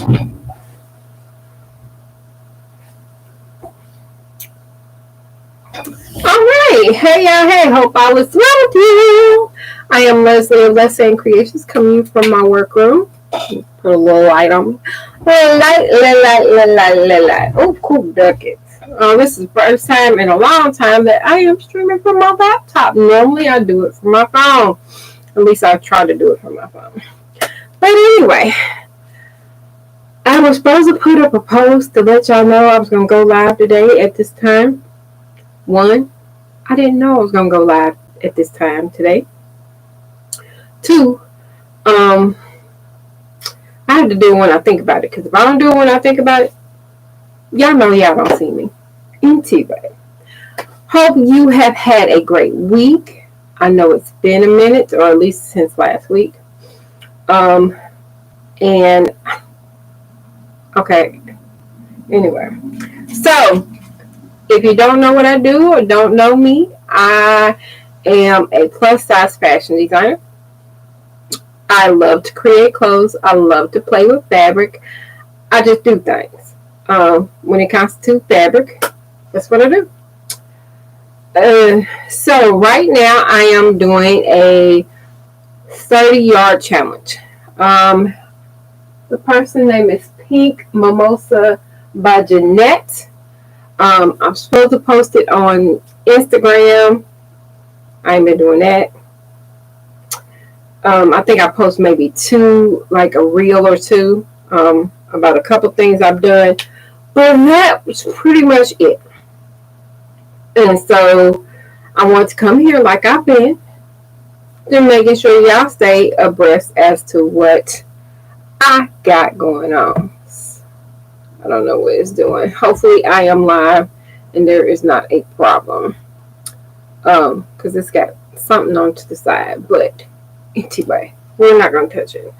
Alright, hey y'all, hey, hope all is well with you. I am Leslie of Let's Say Creations, coming from my workroom. Put a little light on me. Light. Oh, cool duckets. This is the first time in a long time that I am streaming from my laptop. Normally I do it from my phone. At least I try to do it from my phone. But anyway, I was supposed to put up a post to let y'all know I was going to go live today at this time. One, I didn't know I was going to go live at this time today. Two, I have to do it when I think about it. Because if I don't do it when I think about it, y'all know y'all don't see me. Anyway, hope you have had a great week. I know it's been a minute, or at least since last week. And okay, anyway, so if you don't know what I do or don't know me, I am a plus size fashion designer. I love to create clothes. I love to play with fabric. I just do things. When it comes to fabric, that's what I do. So right now I am doing a 30-yard challenge. The person's name is Pink Mimosa by Jeanette. I'm supposed to post it on Instagram. I ain't been doing that. I think I post maybe two, like a reel or two, about a couple things I've done. But that was pretty much it. And so I want to come here like I've been, to making sure y'all stay abreast as to what I got going on. I don't know what it's doing. Hopefully I am live and there is not a problem. Because it's got something on to the side. But anyway, we're not going to touch it.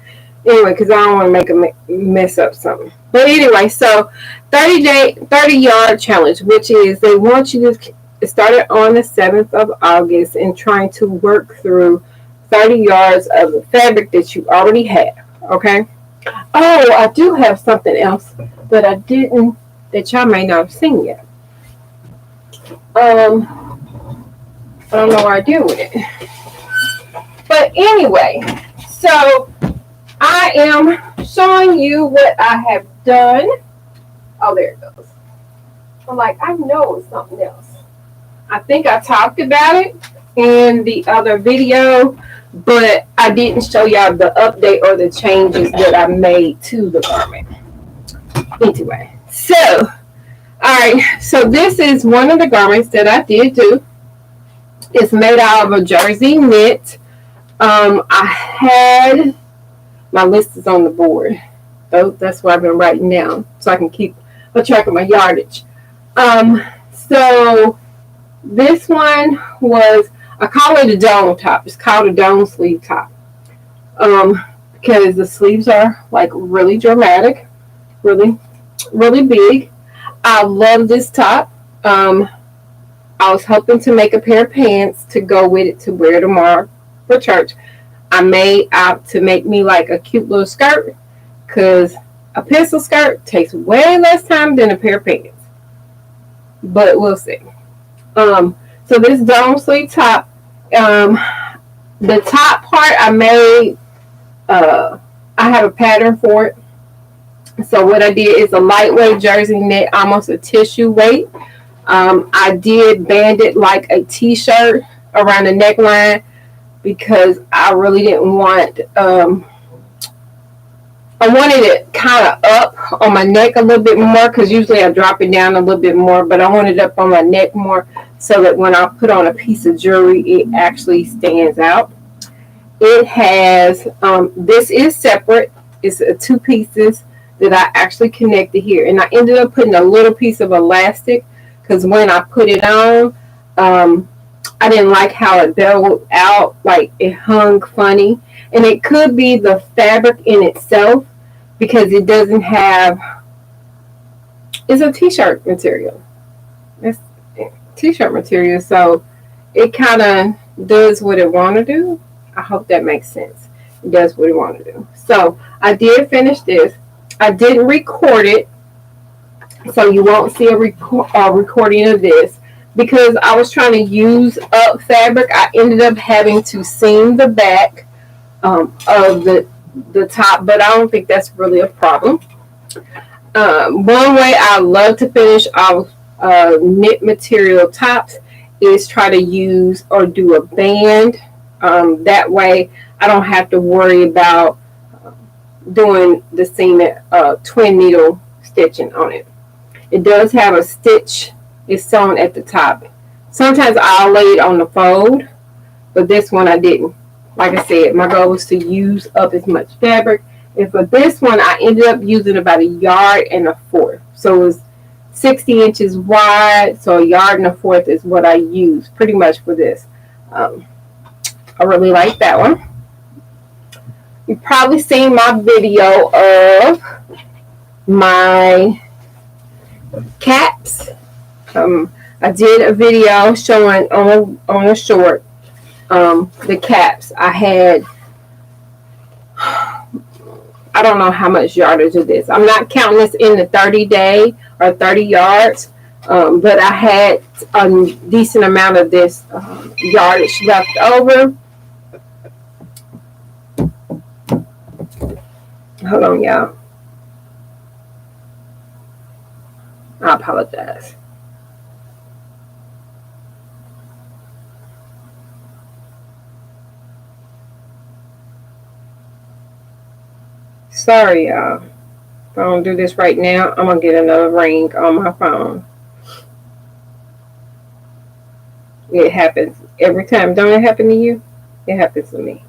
Anyway, because I don't want to make a mess up something. But anyway, so 30-yard challenge, which is they want you to start it on the 7th of August and trying to work through 30 yards of the fabric that you already have. Okay? Oh, I do have something else that I didn't, that y'all may not have seen yet. I don't know what I did with it. But anyway, so I am showing you what I have done. Oh, there it goes. I'm like, I know it's something else. I think I talked about it in the other video, but I didn't show y'all the update or the changes that I made to the garment. Anyway, so, alright, so this is one of the garments that I did do. It's made out of a jersey knit. I had, my list is on the board. That's what I've been writing down so I can keep a track of my yardage. So this one was, I call it a dome top. It's called a dome sleeve top. Because the sleeves are like really dramatic, really, really big. I love this top. I was hoping to make a pair of pants to go with it to wear tomorrow for church. I made out to make me like a cute little skirt, because a pencil skirt takes way less time than a pair of pants. But we'll see. So this dome sleeve top, the top part I made, I have a pattern for it. So what I did is a lightweight jersey knit, almost a tissue weight. I did band it like a t-shirt around the neckline because I really didn't want, I wanted it kind of up on my neck a little bit more, because usually I drop it down a little bit more, but I wanted it up on my neck more so that when I put on a piece of jewelry, it actually stands out. It has, this is separate. It's two pieces that I actually connected here. And I ended up putting a little piece of elastic, because when I put it on, I didn't like how it bellowed out, like it hung funny. And it could be the fabric in itself, because it doesn't have, it's a t-shirt material. It's t-shirt material, so it kind of does what it want to do. I hope that makes sense. It does what it want to do. So I did finish this. I didn't record it, so you won't see a recording of this. Because I was trying to use up fabric, I ended up having to seam the back of the top, but I don't think that's really a problem. One way I love to finish off knit material tops is try to use or do a band. That way I don't have to worry about doing the seam twin needle stitching on it. It does have a stitch. It's sewn at the top. Sometimes I'll lay it on the fold, but this one I didn't. Like I said, my goal was to use up as much fabric. And for this one, I ended up using about 1.25 yards. So it was 60 inches wide. So 1.25 yards is what I used pretty much for this. I really like that one. You've probably seen my video of my caps. I did a video showing on a short the caps. I had, I don't know how much yardage of this. I'm not counting this in the 30-day or 30 yards, but I had a decent amount of this yardage left over. Hold on, y'all. I apologize. Sorry, y'all. If I don't do this right now, I'm going to get another ring on my phone. It happens every time. Don't it happen to you? It happens to me.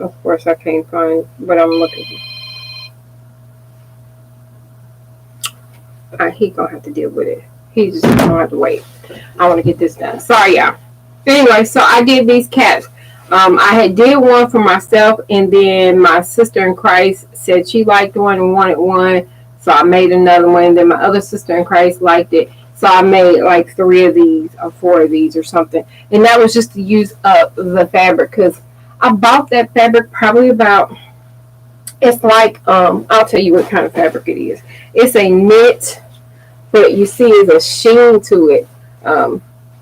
Of course, I can't find what I'm looking for. He's going to have to deal with it. He's just going to have to wait. I want to get this done. Sorry, y'all. Anyway, so I did these caps. I had did one for myself, and then my sister in Christ said she liked one and wanted one. So I made another one. And then my other sister in Christ liked it. So I made like 3 of these or 4 of these or something. And that was just to use up the fabric, because I bought that fabric probably about, it's like, I'll tell you what kind of fabric it is. It's a knit, but you see there's a sheen to it.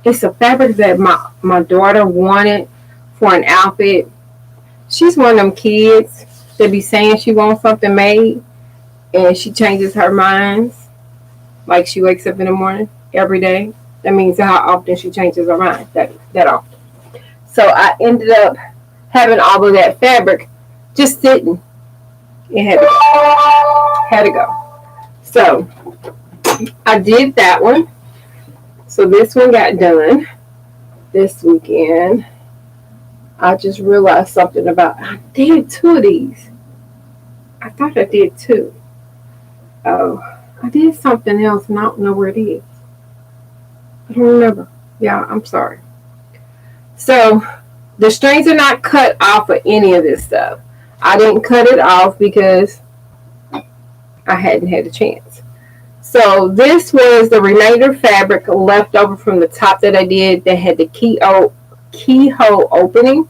It's a fabric that my daughter wanted for an outfit. She's one of them kids that be saying she wants something made, and she changes her minds. Like she wakes up in the morning every day. That means how often she changes her mind. That often. So I ended up having all of that fabric just sitting. It had to go. So I did that one. So this one got done this weekend. I just realized something about, I did 2 of these. I thought I did 2. Oh, I did something else and I don't know where it is. I don't remember. Yeah, I'm sorry. So the strings are not cut off of any of this stuff. I didn't cut it off because I hadn't had a chance. So this was the remainder fabric left over from the top that I did that had the keyhole opening.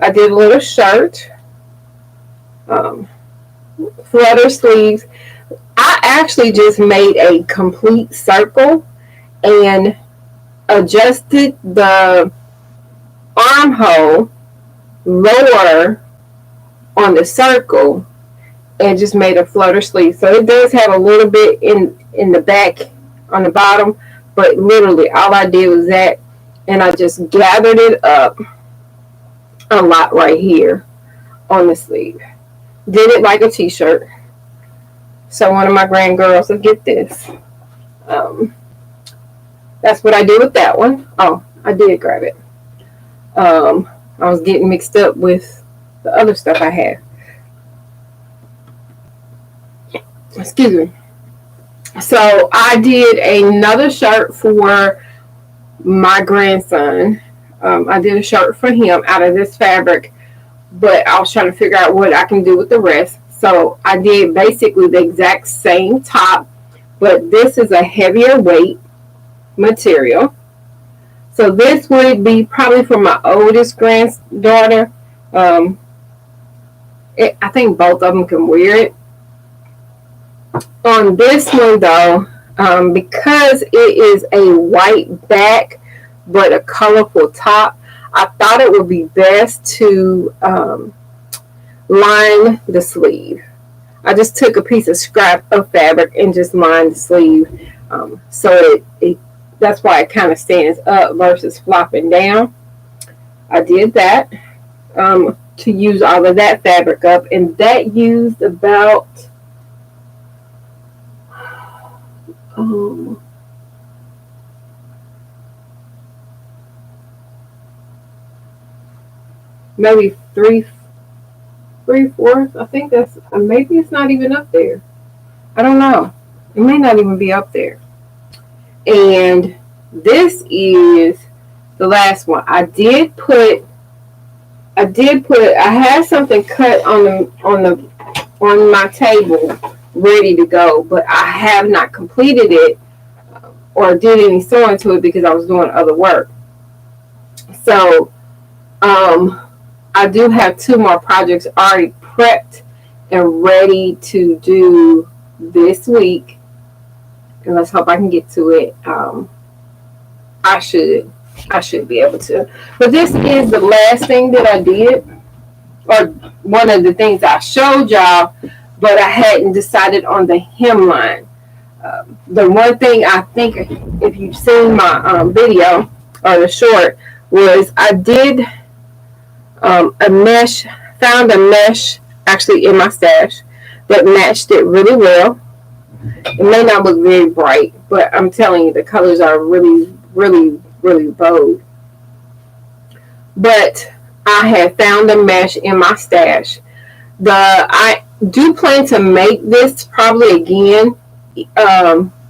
I did a little shirt, flutter sleeves. I actually just made a complete circle and adjusted the armhole lower on the circle and just made a flutter sleeve. So it does have a little bit in the back on the bottom, but literally all I did was that, and I just gathered it up a lot right here on the sleeve. Did it like a t-shirt. So one of my grand girls will get this. That's what I did with that one. Oh, I did grab it. I was getting mixed up with the other stuff I had. Excuse me. So I did another shirt for my grandson. I did a shirt for him out of this fabric, but I was trying to figure out what I can do with the rest. So I did basically the exact same top, but this is a heavier weight material. So this would be probably for my oldest granddaughter. I think both of them can wear it. On this one though, because it is a white back but a colorful top, I thought it would be best to line the sleeve. I just took a piece of scrap of fabric and just lined the sleeve, so that's why it kind of stands up versus flopping down. I did that to use all of that fabric up, and that used about maybe three-fourths. I think that's, maybe it's not even up there. I don't know. It may not even be up there. And this is the last one. I had something cut on my table ready to go, but I have not completed it or did any sewing to it because I was doing other work. So I do have 2 more projects already prepped and ready to do this week, and let's hope I can get to it. I should be able to. But this is the last thing that I did, or one of the things I showed y'all, but I hadn't decided on the hemline. The one thing I think, if you've seen my video or the short, was I did found a mesh actually in my stash that matched it really well. It may not look very bright, but I'm telling you, the colors are really, really, really bold. But I had found a mesh in my stash. I do plan to make this probably again.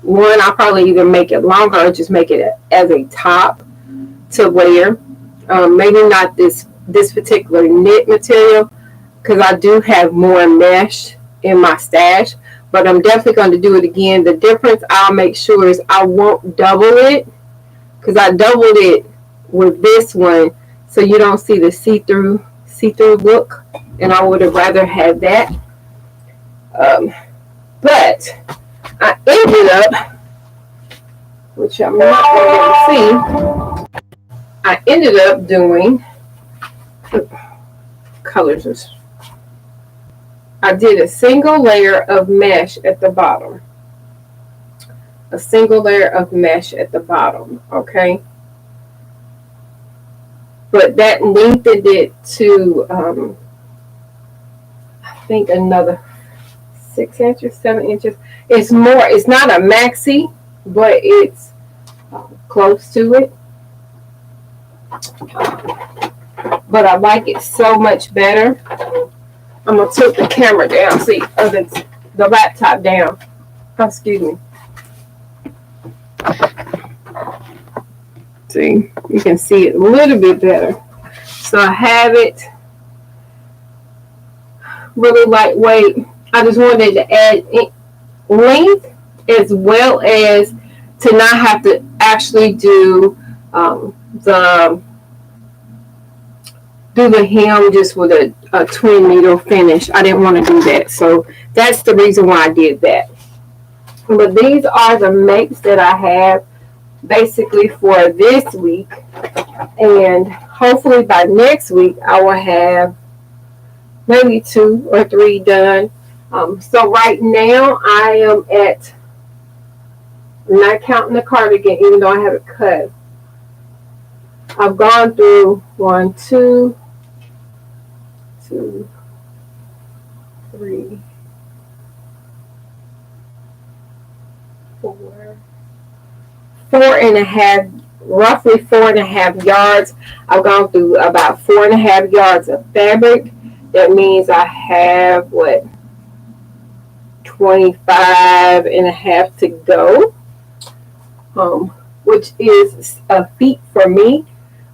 One, I'll probably either make it longer or just make it as a top to wear. Maybe not this particular knit material, because I do have more mesh in my stash, but I'm definitely going to do it again. The difference I'll make sure is I won't double it, because I doubled it with this one, so you don't see the see-through look, and I would have rather had that. But I ended up, which I'm not going to see, I ended up doing colors. I did a single layer of mesh at the bottom. A single layer of mesh at the bottom, okay? But that lengthened it to, I think, another 6 inches, 7 inches. It's not a maxi, but it's close to it. But I like it so much better. I'm going to tilt the camera down, the laptop down. Oh, excuse me. See, you can see it a little bit better. So I have it really lightweight. I just wanted to add length as well as to not have to actually do the hem just with a twin needle finish. I didn't want to do that, so that's the reason why I did that. But these are the makes that I have basically for this week, and hopefully by next week I will have maybe 2 or 3 done. So right now I am at, I'm not counting the cardigan even though I have it cut, I've gone through 1, 2, 3, 4, 4.5, roughly 4.5 yards. I've gone through about 4.5 yards of fabric. That means I have 25.5 to go, which is a feat for me,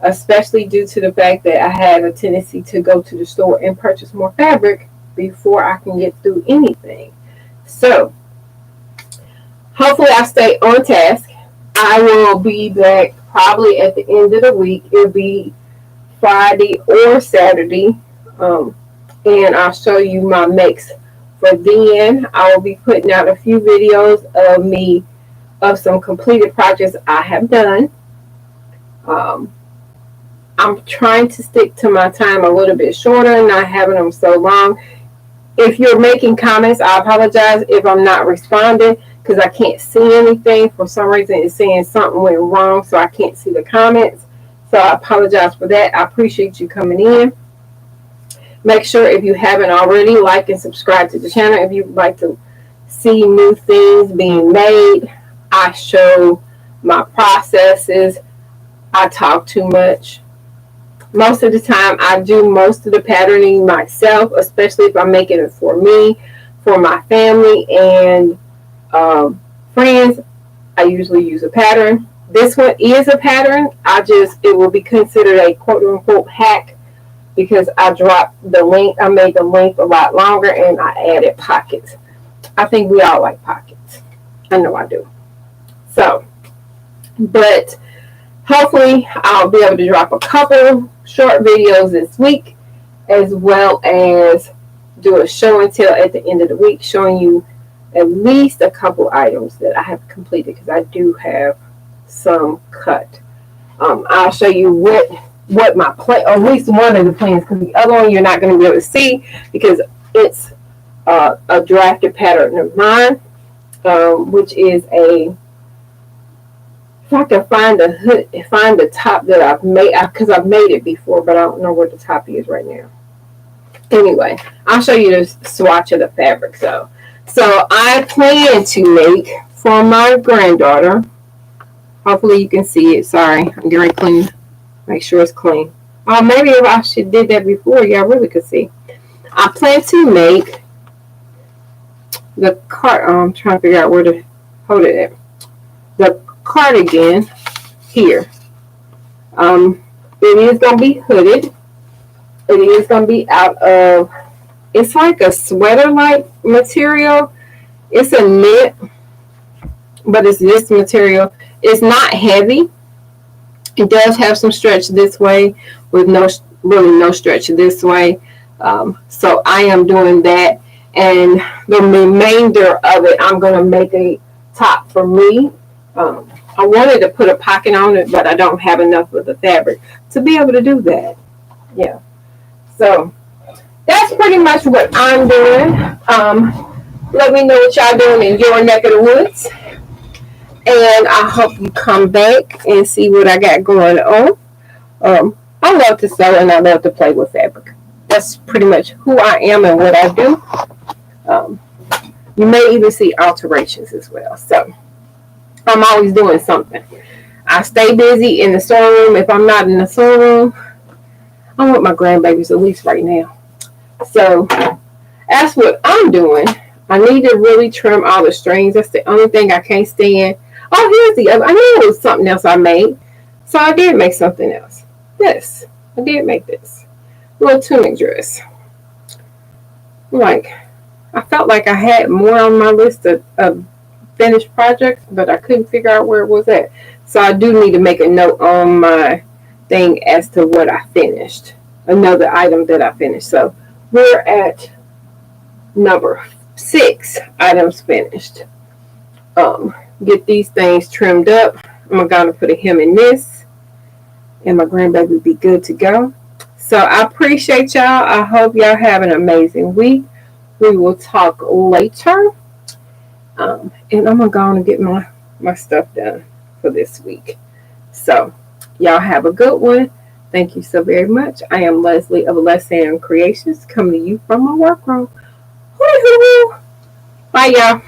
especially due to the fact that I have a tendency to go to the store and purchase more fabric before I can get through anything. So hopefully I stay on task. I will be back probably at the end of the week. It'll be Friday or Saturday. And I'll show you my makes for then. I will be putting out a few videos of some completed projects I have done. I'm trying to stick to my time a little bit shorter, not having them so long. If you're making comments, I apologize if I'm not responding because I can't see anything. For some reason, it's saying something went wrong, so I can't see the comments. So I apologize for that. I appreciate you coming in. Make sure if you haven't already, like and subscribe to the channel. If you'd like to see new things being made, I show my processes. I talk too much. Most of the time, I do most of the patterning myself, especially if I'm making it for me, for my family, and friends. I usually use a pattern. This one is a pattern. It will be considered a quote-unquote hack because I dropped the length. I made the length a lot longer, and I added pockets. I think we all like pockets. I know I do. So, but hopefully I'll be able to drop a couple short videos this week, as well as do a show and tell at the end of the week, showing you at least a couple items that I have completed, because I do have some cut. I'll show you what my plan, or at least one of the plans, because the other one you're not going to be able to see because it's a drafted pattern of mine, which is if I can find the top that I've made, because I've made it before, but I don't know where the top is right now. Anyway, I'll show you the swatch of the fabric. So I plan to make for my granddaughter. Hopefully you can see it. Sorry, I'm getting clean. Make sure it's clean. Maybe if I should did that before, y'all really could see. I plan to make the I'm trying to figure out where to hold it at. The cardigan here. It is going to be hooded. It is going to be out of, it's like a sweater-like material. It's a knit, but it's this material. It's not heavy. It does have some stretch this way with really no stretch this way. So I am doing that. And the remainder of it, I'm going to make a top for me. I wanted to put a pocket on it, but I don't have enough of the fabric to be able to do that. Yeah. So that's pretty much what I'm doing. Let me know what y'all doing in your neck of the woods. And I hope you come back and see what I got going on. I love to sew and I love to play with fabric. That's pretty much who I am and what I do. You may even see alterations as well. So I'm always doing something. I stay busy in the sewing room. If I'm not in the sewing room, I'm with my grandbabies, at least right now. So that's what I'm doing. I need to really trim all the strings. That's the only thing I can't stand. Oh, here's the other. I knew it was something else I made. So I did make something else. This. I did make this. Little tunic dress. I felt like I had more on my list of finished projects, but I couldn't figure out where it was at. So I do need to make a note on my thing as to what I finished. Another item that I finished. So we're at number 6 items finished. Get these things trimmed up. I'm going to put a hem in this, and my grandbaby will be good to go. So I appreciate y'all. I hope y'all have an amazing week. We will talk later. And I'm going to go on and get my stuff done for this week. So y'all have a good one. Thank you so very much. I am Leslie of Leslie Creations, coming to you from my workroom. Bye, y'all.